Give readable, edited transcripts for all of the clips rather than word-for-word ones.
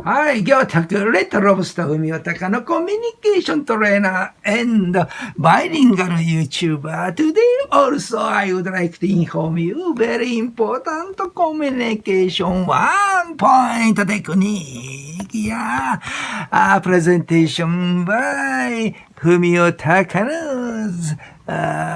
はい、行卓レッドロブスター文雄高のコミュニケーショントレーナー and bilingual YouTuber. Today also I would like to inform you very important communication one point technique. Yeah, presentation by 文雄高の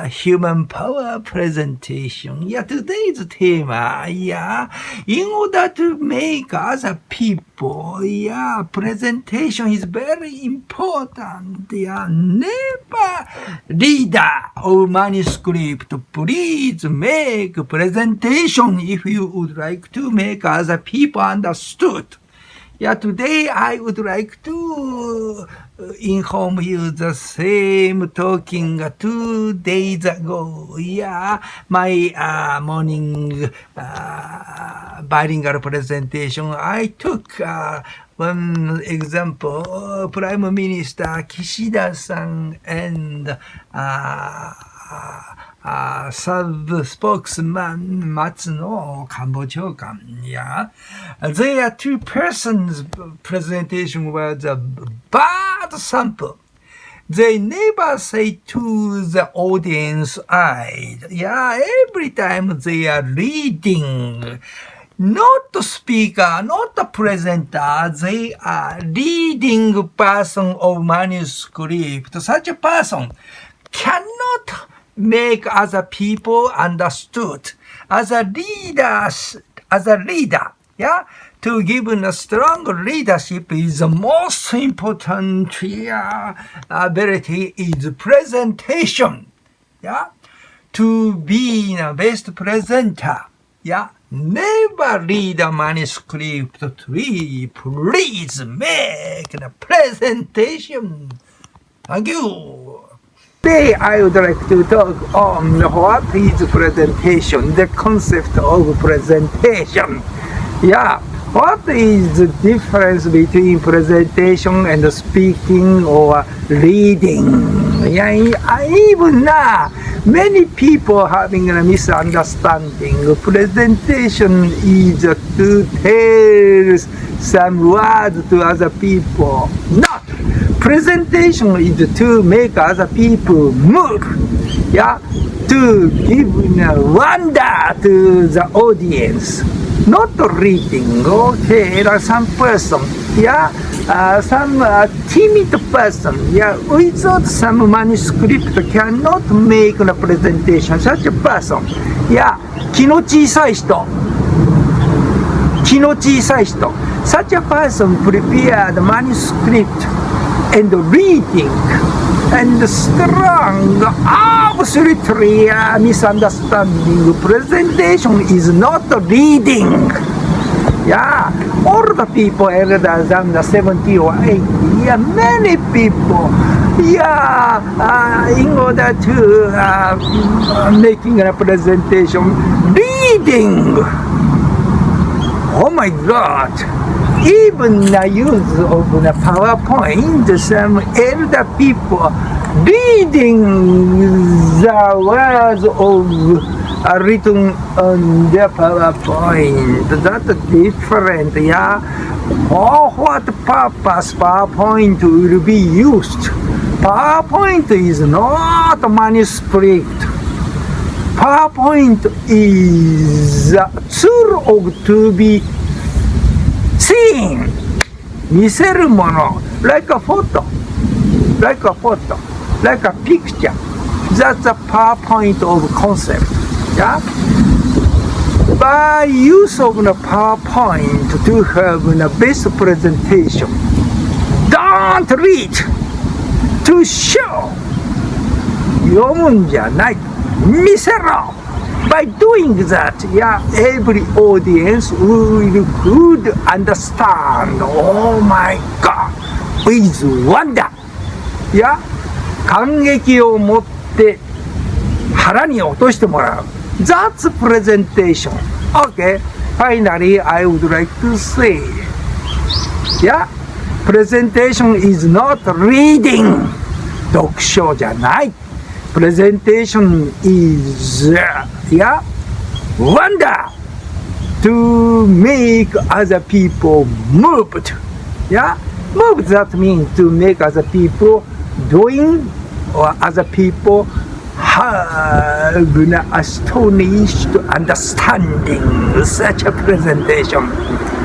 human power presentation. Yeah, today's theme, yeah, in order to make other people, yeah, presentation is very important. Yeah, never reader of manuscript, please make presentation if you would like to make other people understood. Yeah, today I would like to inform you the same talking 2 days ago. Yeah, my morning bilingual presentation. I took one example, Prime Minister Kishida-san and sub-spokesman Matsuno Kambochokan. Yeah, their two persons presentation was a bad sample. They never say to the audience eyes. Yeah, every time they are reading, not the speaker, not the presenter, they are reading person of manuscript. Such a person cannot make other people understood. As a leader, yeah, to give a strong leadership is the most important ability is presentation. Yeah, to be the best presenter. Yeah, never read a manuscript. Please make the presentation. Thank you. Today I would like to talk on what is presentation, the concept of presentation. Yeah, what is the difference between presentation and speaking or reading? Yeah, even now, many people having a misunderstanding. Presentation is to tell some words to other people. Not. Presentation is to make other people move, yeah, to give wonder to the audience, not reading. Okay, some person, yeah, some timid person, yeah, without some manuscript cannot make a presentation. Such a person, yeah, 気の小さい人。Such a person prepared manuscript and reading and strong, absolutely misunderstanding. Presentation is not reading. Yeah, all the people elder than 70 or 80, yeah, many people, yeah, in order to making a presentation, reading. Oh my God! Even the use of the PowerPoint, some elder people reading the words of written on their PowerPoint. That's different, yeah. For what purpose PowerPoint will be used? PowerPoint is not a manuscript. PowerPoint is a tool of to be seen. 見せるもの like a photo, like a picture. That's a PowerPoint of concept. Yeah? By use of the PowerPoint to have the best presentation, don't read, to show. 読むんじゃない。見せろ。By doing that, yeah, every audience could understand. Oh my God, with wonder. Yeah, 感激を持って腹に落としてもらう。That's presentation. Okay, finally, I would like to say, yeah, presentation is not reading. 読書じゃない。Presentation is, yeah, wonder to make other people moved. Yeah, move that means to make other people doing or other people have an astonished understanding such a presentation.